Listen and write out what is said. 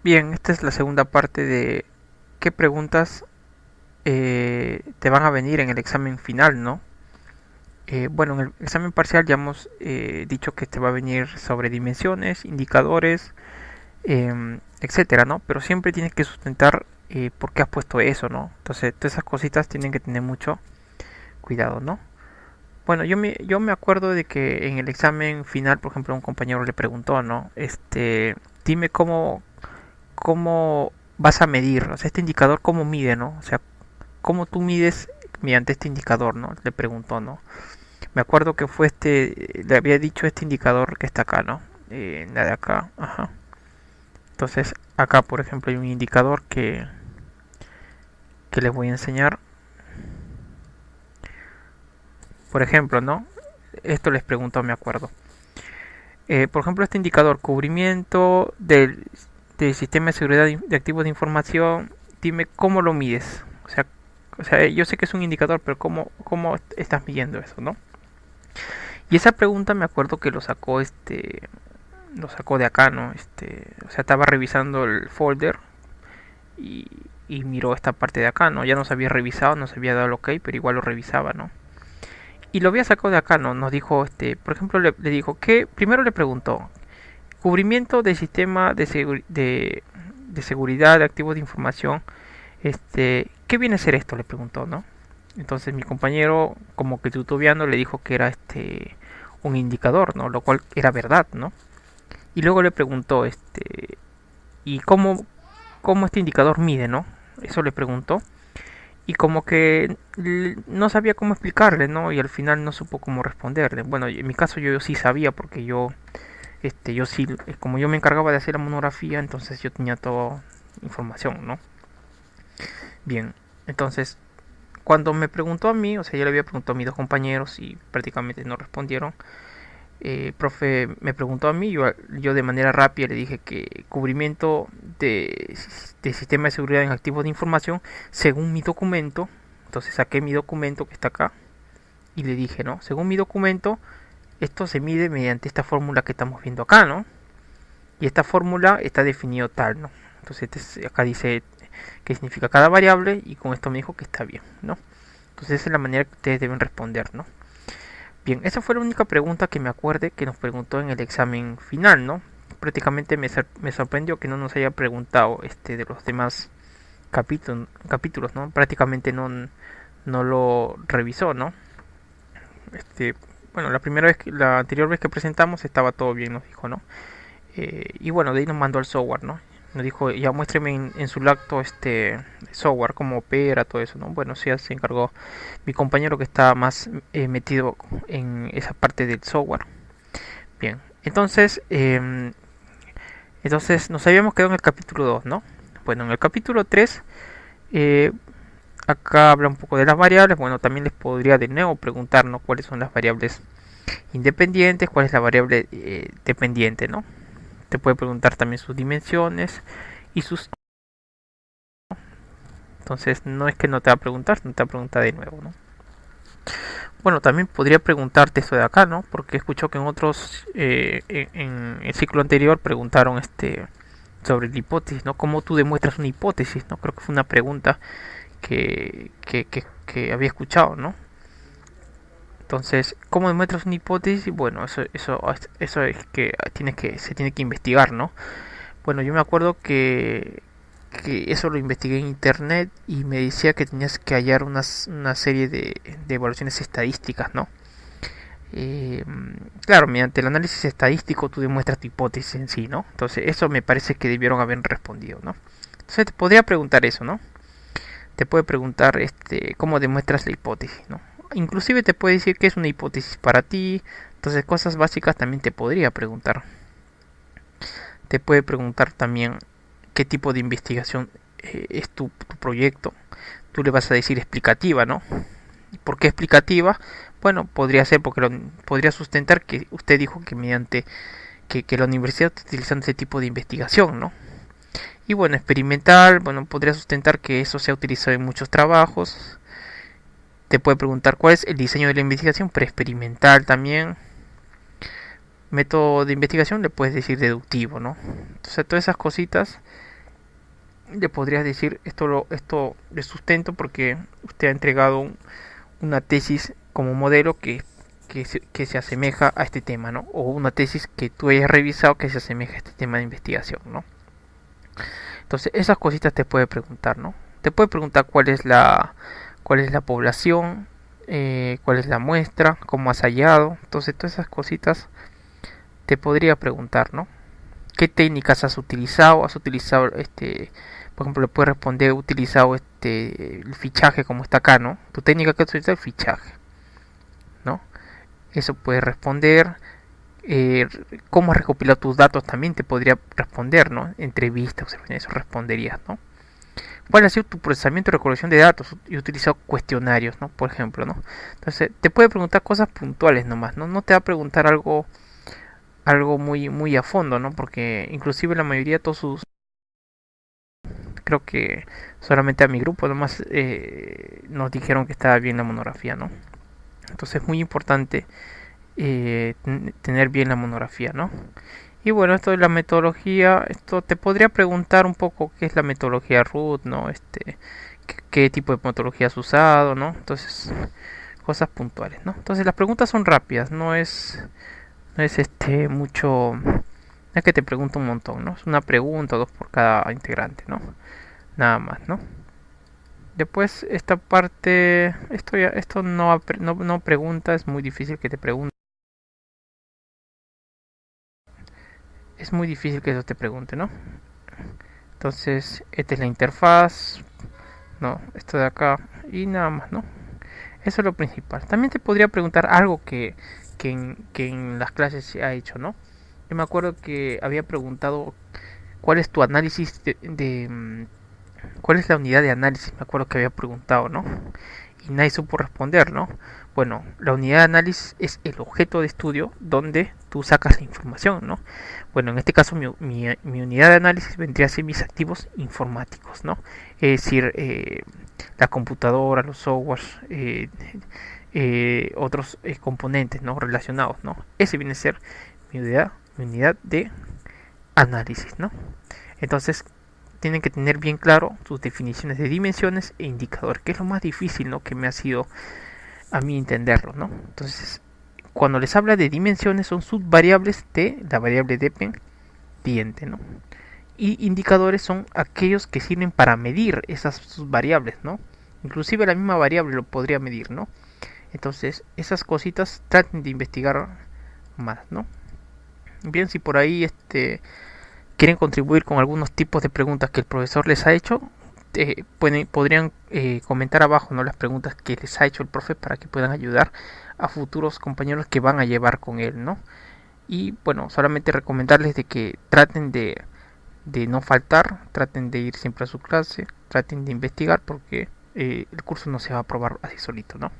Bien, esta es la segunda parte de qué preguntas te van a venir en el examen final, ¿no? Bueno, en el examen parcial ya hemos dicho que te va a venir sobre dimensiones, indicadores, etcétera, ¿no? Pero siempre tienes que sustentar por qué has puesto eso, ¿no? Entonces, todas esas cositas tienen que tener mucho cuidado, ¿no? Bueno, yo me acuerdo de que en el examen final, por ejemplo, un compañero le preguntó, ¿no? Dime cómo vas a medir, o sea, este indicador cómo mide, ¿no? O sea, cómo tú mides mediante este indicador, ¿no? Le preguntó, ¿no? Me acuerdo que fue le había dicho este indicador que está acá, ¿no? La de acá, ajá. Entonces, acá, por ejemplo, hay un indicador que les voy a enseñar. Por ejemplo, ¿no? Esto les preguntó, me acuerdo. Por ejemplo, este indicador, cubrimiento del sistema de seguridad de activos de información, dime cómo lo mides. O sea, yo sé que es un indicador, pero ¿cómo estás midiendo eso, no? Y esa pregunta me acuerdo que lo sacó de acá, ¿no? O sea, estaba revisando el folder y, y miró esta parte de acá, ¿no? Ya nos había revisado, nos había dado el ok, pero igual lo revisaba, ¿no? Y lo había sacado de acá, ¿no? Nos dijo, por ejemplo, le dijo que, primero le preguntó, cubrimiento del sistema de seguridad de activos de información, ¿qué viene a ser esto? Le preguntó, ¿no? Entonces mi compañero, como que tutoviando, le dijo que era un indicador, ¿no? Lo cual era verdad, ¿no? Y luego le preguntó, ¿y cómo este indicador mide, ¿no? Eso le preguntó. Y como que no sabía cómo explicarle, ¿no? Y al final no supo cómo responderle. Bueno, en mi caso yo sí sabía porque yo sí, como yo me encargaba de hacer la monografía, entonces yo tenía toda información, ¿no? Bien, entonces cuando me preguntó a mí, o sea, yo le había preguntado a mis dos compañeros y prácticamente no respondieron. Profe me preguntó a mí, yo de manera rápida le dije que cubrimiento de sistema de seguridad en activos de información según mi documento. Entonces saqué mi documento que está acá y le dije, ¿no? Según mi documento, esto se mide mediante esta fórmula que estamos viendo acá, ¿no? Y esta fórmula está definido tal, ¿no? Entonces acá dice qué significa cada variable y con esto me dijo que está bien, ¿no? Entonces esa es la manera que ustedes deben responder, ¿no? Bien, esa fue la única pregunta que me acuerde que nos preguntó en el examen final, ¿no? Prácticamente me sorprendió que no nos haya preguntado de los demás capítulos, ¿no? Prácticamente no lo revisó, ¿no? Este, bueno, la anterior vez que presentamos estaba todo bien, nos dijo, ¿no? Y bueno, de ahí nos mandó el software, ¿no? Nos dijo, ya muéstreme en su lacto software, cómo opera, todo eso, ¿no? Bueno, sí, ya se encargó mi compañero que está más metido en esa parte del software. Bien, entonces nos habíamos quedado en el capítulo 2, ¿no? Bueno, en el capítulo 3, eh, acá habla un poco de las variables. Bueno, también les podría de nuevo preguntar, ¿no? ¿Cuáles son las variables independientes? ¿Cuál es la variable dependiente, ¿no? Te puede preguntar también sus dimensiones y sus... Entonces no es que no te va a preguntar, no te va a preguntar de nuevo, ¿no? Bueno, también podría preguntarte esto de acá, ¿no? Porque escucho que en otros, en el ciclo anterior preguntaron sobre la hipótesis, ¿no? ¿Cómo tú demuestras una hipótesis, ¿no? Creo que fue una pregunta que había escuchado, ¿no? Entonces, ¿cómo demuestras una hipótesis? Bueno, eso es se tiene que investigar, ¿no? Bueno, yo me acuerdo que eso lo investigué en internet y me decía que tenías que hallar una serie de evaluaciones estadísticas, ¿no? Eh, claro, mediante el análisis estadístico tú demuestras tu hipótesis en sí, ¿no? Entonces eso me parece que debieron haber respondido, ¿no? Entonces te podría preguntar eso, ¿no? Te puede preguntar cómo demuestras la hipótesis, ¿no? Inclusive te puede decir qué es una hipótesis para ti. Entonces cosas básicas también te podría preguntar. Te puede preguntar también qué tipo de investigación es tu proyecto. Tú le vas a decir explicativa, ¿no? ¿Por qué explicativa? Bueno, podría ser porque podría sustentar que usted dijo que mediante que la universidad está utilizando ese tipo de investigación, ¿no? Y bueno, experimental, bueno, podría sustentar que eso se ha utilizado en muchos trabajos. Te puede preguntar cuál es el diseño de la investigación, preexperimental también. Método de investigación le puedes decir deductivo, ¿no? Entonces todas esas cositas le podrías decir esto de sustento porque usted ha entregado una tesis como modelo que se asemeja a este tema, ¿no? O una tesis que tú hayas revisado que se asemeja a este tema de investigación, ¿no? Entonces esas cositas te puede preguntar, ¿no? Te puede preguntar cuál es la población, cuál es la muestra, cómo has hallado. Entonces todas esas cositas te podría preguntar, ¿no? ¿Qué técnicas has utilizado? ¿Has utilizado por ejemplo, le puedes responder, he utilizado el fichaje como está acá, ¿no? Tu técnica que has utilizado es el fichaje, ¿no? Eso puede responder. Eh, ¿Cómo has recopilado tus datos? También te podría responder, ¿no? Entrevistas, observaciones, eso responderías, ¿no? ¿Cuál ha sido tu procesamiento y recolección de datos? Y he utilizado cuestionarios, ¿no? Por ejemplo, ¿no? Entonces, te puede preguntar cosas puntuales nomás, ¿no? No te va a preguntar algo muy a fondo, ¿no? Porque inclusive la mayoría de todos sus... Creo que solamente a mi grupo nomás nos dijeron que estaba bien la monografía, ¿no? Entonces es muy importante tener bien la monografía, ¿no? Y bueno, esto de la metodología, esto te podría preguntar un poco qué es la metodología root, ¿no? Qué tipo de metodología has usado, ¿no? Entonces, cosas puntuales, ¿no? Entonces las preguntas son rápidas, no es mucho, no es que te pregunto un montón, ¿no? Es una pregunta o dos por cada integrante, ¿no? Nada más, ¿no? Después esta parte, esto no pregunta, es muy difícil que te pregunte. Es muy difícil que eso te pregunte, ¿no? Entonces, esta es la interfaz, no, esto de acá y nada más, ¿no? Eso es lo principal. También te podría preguntar algo que en las clases se ha hecho, ¿no? Yo me acuerdo que había preguntado cuál es tu análisis cuál es la unidad de análisis, me acuerdo que había preguntado, ¿no? Y nadie supo responder, ¿no? Bueno, la unidad de análisis es el objeto de estudio donde tú sacas la información, ¿no? Bueno, en este caso mi unidad de análisis vendría a ser mis activos informáticos, ¿no? Es decir, la computadora, los softwares, otros componentes, ¿no? Relacionados, ¿no? Ese viene a ser mi unidad de análisis, ¿no? Entonces, tienen que tener bien claro sus definiciones de dimensiones e indicadores, que es lo más difícil, ¿no? Que me ha sido a mí entenderlo, ¿no? Entonces, cuando les habla de dimensiones son subvariables de la variable dependiente, ¿no? Y indicadores son aquellos que sirven para medir esas subvariables, ¿no? Inclusive la misma variable lo podría medir, ¿no? Entonces, esas cositas traten de investigar más, ¿no? Bien, si por ahí quieren contribuir con algunos tipos de preguntas que el profesor les ha hecho, podrían comentar abajo, ¿no? Las preguntas que les ha hecho el profe para que puedan ayudar a futuros compañeros que van a llevar con él, ¿no? Y bueno, solamente recomendarles de que traten de no faltar, traten de ir siempre a su clase, traten de investigar porque el curso no se va a aprobar así solito, ¿no?